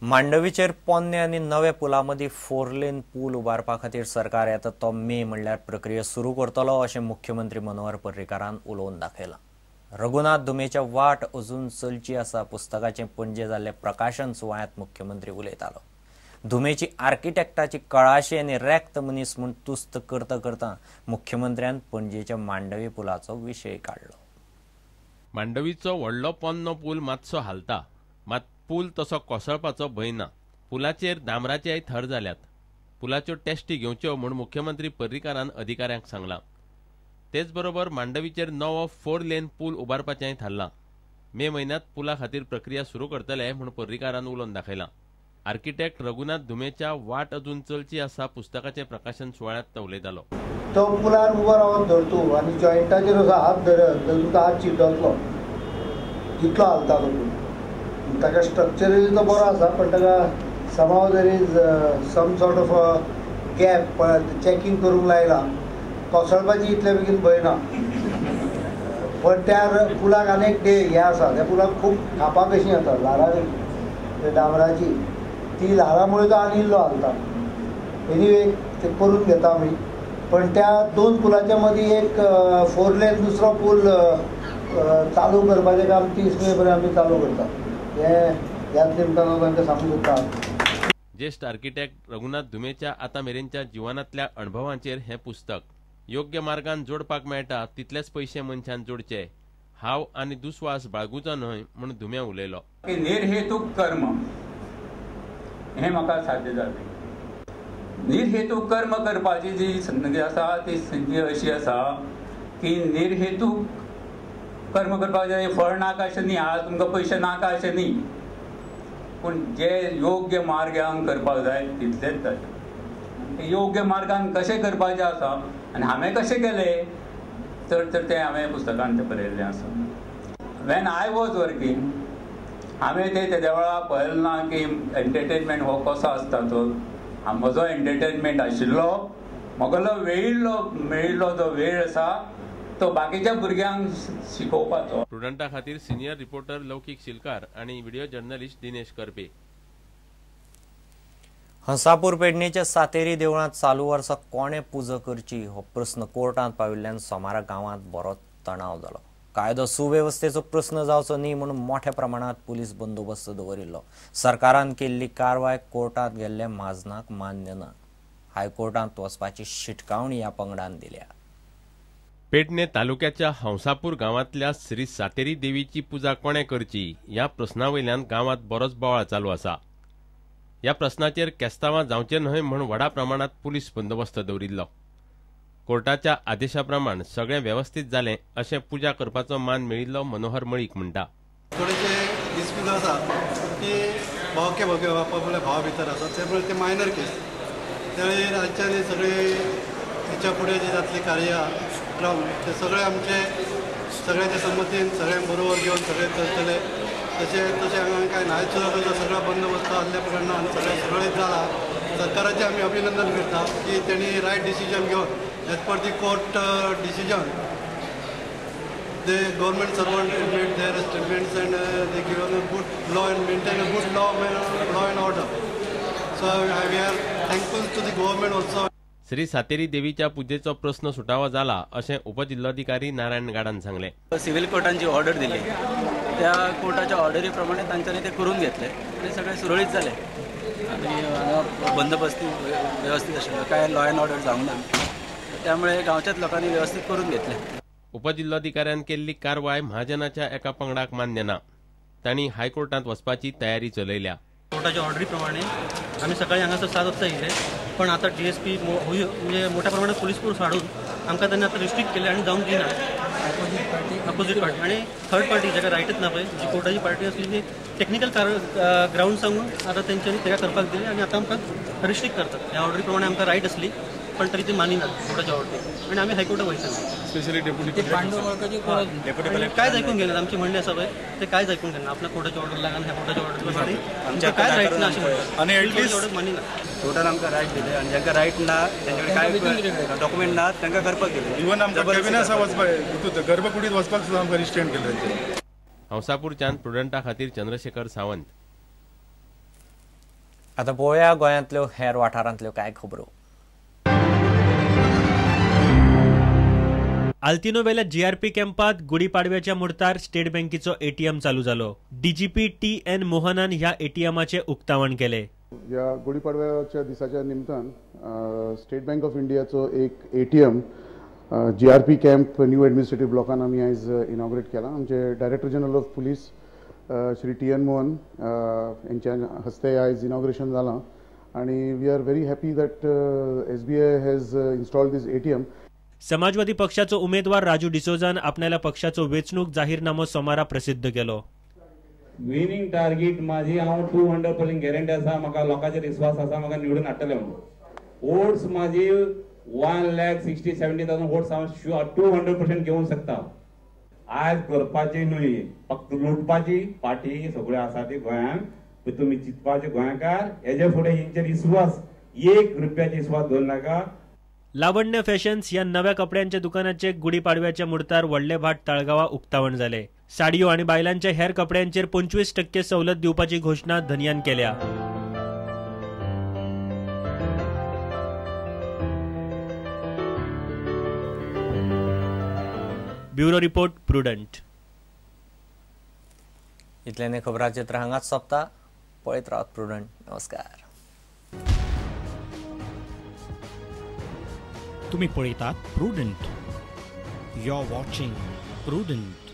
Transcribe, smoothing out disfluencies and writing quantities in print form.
मांडवीचेर पोन्ने आनी नव्या पुलामदी 4 लेन पूल उबारपा खातीर सरकार येता तो मे म्हणल्यार प्रक्रिया सुरू करतलो अशें मुख्यमंत्री मनोहर पर्रीकारान उलोवन दाखयलां। रघुनाथ धुमेच्या वाट अजून चलची आसा पुस्तकाचें पणजे जाल्ले प्रकाशन सुवाळ्यांत मुख्यमंत्री उलयतालो। धुमेची आर्किटेक्टाची कळाशी आनी रेक्त मनीस म्हूण तुस्त करता करता मुख्यमंत्र्यान पणजेच्या मांडवी पुलाचो विशय काडलो। मांडवीचो व्हडलो पोन्नो पूल मातसो हालता, मात पूल तसो कोसळपाचो भंय ना। पुलाचेर डांबराचेय थर जाल्यात। पुलाच्यो टेस्टी घेवच्यो म्हूण मुख्यमंत्री पर्रीकारान अधिकाऱ्यांक सांगलां। तेच बरोबर मांडवीचेर नवो 4 लेन पूल उबारपाचेंय थारलां। मे म्हयन्यांत पुला खातीर प्रक्रिया सुरू करतले म्हूण पर्रीकारान उलोवन दाखयलां। आर्किटेक्ट रघुनाथ धुमेच्या वाट अजून चलची आसा पुस्तकाचें प्रकाशन सुवाळ्यांत तो उलयतालो। तो पुलार उबो रावन धर तूं आनी जॉयंटाचेर असो हात धरत जाल्यार तुका हात चिड्डतलो, इतलो हालता तो पूल। ताका स्ट्रक्चरली तो बरो आसा, पण ताका समाव there is some sort of a gap checking करूंक लायला। कोसळपाची इतले बेगीन भंय ना, पण त्या पुलाक आनीक हे आसा, त्या पुलाक खूब खापा कशी येता ल्हारां डांबराची, ती ल्हारामुळे तो आनी इल्लो हालता। एनिवे ते करून घेता आमी, पण त्या दोन पुलाच्या मदीं एक 4 लेन दुसरो पूल चालू करपाचें काम 30 मे पर्यंत आमी चालू करता। ह्याच निमतान तांकां सांगूंक सोदता। ज्येष्ठ आर्किटेक्ट रघुनाथ धुमेच्या आतां मेरेनच्या जिवनांतल्या अणभवांचेर हें पुस्तक। योग्य मार्गान जोडपाक मेळटा तितलेच पयशे मनशान जोडचे, हाव आनी दुस्वास बाळगूचो न्हय म्हूण धुमे उलयलो। निर्हेतूक कर्म हें म्हाका साध्य जालें। निर्हेतूक कर्म करपाची जी संधी आसा ती संधी अशी आसा की निर्हेतूक कर्म करपाक जाय, फळ नाका अशें न्ही, आज तुमकां पयशे नाका अशें न्ही, पूण जे योग्य मार्गान करपाक जाय तितलेंच जाय। योग्य मार्गान कशें करपाचें आसा आनी हांवें कशें केलें तर तें हांवें पुस्तकांत तें बरयल्लें आसा। वेन आय वॉज वर्कींग हांवें तेज्या वेळार पळयलें ना की एंटरटेनमेंट हो कसो आसता तो। म्हजो एंटरटेनमेंट आशिल्लो, म्हाका मेळिल्लो जो वेळ आसा तो बाकीच्या भुरग्यांक शिकोवपाचो। स्टुडंटा खातीर सिनियर रिपोर्टर लौकीक शिलकार आणि व्हिडिओ जर्नलिस्ट दिनेश करपे। हंसापूर पेडणेच्या सातेरी देवळांत चालू वर्सा कोणे पुजा करची हो प्रस्न कोर्टांत पाविल्ल्यान सोमारा गांवांत बरो तणाव जालो। कायदो सुवेवस्थेचो प्रस्न जावचो न्ही म्हणून मोठ्या प्रमाणात पुलीस बंदोबस्त दवरिल्लो। सरकारान केल्ली कारवाय कोर्टांत गेल्ल्या माजनाक मान्य ना। हायकोर्टांत वचपाची शिटकावणी ह्या पंगडान दिल्या। पेडणे तालुक्याच्या हंसापूर गांवांतल्या श्री सातेरी देवीची पुजा कोणे करची ह्या प्रस्नावयल्यान गांवांत बरोच बोवाळ चालू आसा। ह्या प्रस्नाचेर केस्तांवां जावचे न्हय म्हूण व्हडा प्रमाणात पुलीस बंदोबस्त दवरिल्लो। कोर्टाच्या आदेशा प्रमाण सगळें व्यवस्थीत जालें अशें पुजा करपाचो मान मेळिल्लो मनोहर मळीक म्हणटा। थोडेशे डिस्प्यूट आसा की भावके आपल्या भावा भितर आसा, त्यामुळे ते मायनर केस। त्यावेळी राज्याने सगळे हेच्या फुडें जी जातली कार्य ते सगळे आमचे सगळ्याच्या संमतीन सगळ्यांक बरोबर घेवन सगळे करतले। तशें हांगा कांय नायत सुद्दां सगळो बंदोबस्त आसल्या प्रमाणान सगळें सुरळीत जाला। सरकाराचें आमी अभिनंदन करता की तेणी रायट डिसिजन घेवन as per the court decision the government servant made their statements and they given a good law and maintain a good law and order. So we are thankful to the government also. Shri Sateri देवीच्या पुजेचो प्रश्न सुटावो जाला अशें उपजिल्हाधिकारी नारायण गाडान सांगले। Civil कोर्टान जी order दिली त्या कोर्टाच्या ऑर्डरी प्रमाणे तांच्यांनी ते करून घेतले आणि सगळे सुरळीत जाले आणि बंदोबस्ती व्यवस्थित आशिल्लो, काय लॉ अँड ऑर्डर जावंक ना, त्यामुळे गांवच्याच लोकांनी व्यवस्थित करून घेतले। उपजिल्हाधिकाऱ्यान केल्ली कारवाय महाजनाच्या एका पंगडाक मान्य ना। तांणी हायकोर्टांत वचपाची तयारी चलयल्या। कोर्टाच्या ऑर्डरी प्रमाणे आम्ही सकाळी हांगासर 7 वाजता येयले, पण आता DSP म्हणजे मोठ्या प्रमाणात पोलीस फोर्स हाडून आमकां त्यांनी आता रिस्ट्रिक्ट केले आणि जाऊन दिना। अपोजिट पार्टी आणि थर्ड पार्टी जाका रायटच ना पळय, जी कोर्टाची पार्टी असली ती टेक्निकल ग्राउंड सांगून आता तेंच्यांनी तेका करपाक दिले आणि आता आमकां रिस्ट्रिक्ट करतात। ह्या ऑर्डरी प्रमाणे आमकां रायट असली पण तरी ती मानिनात कोर्टाच्या ऑर्डर आणि आम्ही हायकोर्टात वयतले। स्पेशली डेप्युटी कायच ऐकून घेणार, आमची म्हणणी आसा पळय ते कायच ऐकून घेणार। आपल्या कोर्टाच्या ऑर्डर लागून ह्या कोर्टाच्या ऑर्डर काय रायट ना अशें म्हणटात आणि ऍटलीस्ट ऑर्डर मानिनात। कोर्टान आमकां रायट दिले आणि जांकां रायट ना तेंचे काय डॉक्युमेंट ना तांकां करपाक दिले। इवन आमकां कॅबिनेट वचपाक गर्भकुडीत वचपाक सुद्दां आमकां रिस्ट्रेंट केले। हंसापूरच्यान स्टुडंटा खातीर चंद्रशेखर सावंत। आता पळोवया गोंयांतल्यो हेर वाठारांतल्यो कांय खबरो. आल्तिनोवेल्या जीआरपी कॅम्पात गुढीपाडव्याच्या मुर्तार स्टेट बँकेचो एटीएम चालू जालो. डीजीपी TN मोहनान ह्या एटीएमाचे उक्तावण केले. या गुढीपाडव्याच्या दिसाच्या निमतान स्टेट बँक ऑफ इंडियाचो एक ATM GRP camp new administrative ब्लॉकान आमी आयज इनॉग्रेट केला. आमचे director general of police Shri TN Mohan यांच्या हस्ते आयज इनॉग्रेशन जालां आणि we are very happy that SBI has installed this ATM. Samajwadi पक्षाचो उमेदवार राजू डिसोजान आपल्या पक्षाचो वेंचणूक जाहीरनामो सोमारा प्रसिद्ध केलो. विनिंग टार्गेट माझी हांव 200% गॅरंटी आसा. म्हाका लोकांचेर विश्वास आसा म्हाका निवडून हाडटले म्हणून. वोट्स माझी 1,60,70,000 वोट्स हांव 200% घेवंक शकता. आज करपाची न्हय, फक्त लुटपाची पार्टी सगळ्यो आसा ती गोंयांत. तुमी चिंतपाचे गोंयकार हेजे फुडें हेंचेर विश्वास 1 रुपयाची विश्वास दवरनाका. नाका. लावण्य फॅशन्स ह्या नव्या कपड्यांच्या दुकानाचे गुढीपाडव्याच्या मुर्तार व्हडले भाट तळगावा उक्तावण जाले. साडयो आणि बायलांच्या हेर कपड्यांचेर 25% सवलत दिवपाची घोषणा धन्यान केल्या. Bureau report prudent. इतल्याने खबरां चित्र हांगाच सोंपता. पळयत रावत प्रुडंट. नमस्कार. तुम्ही पळयतात Prudent. You are watching prudent.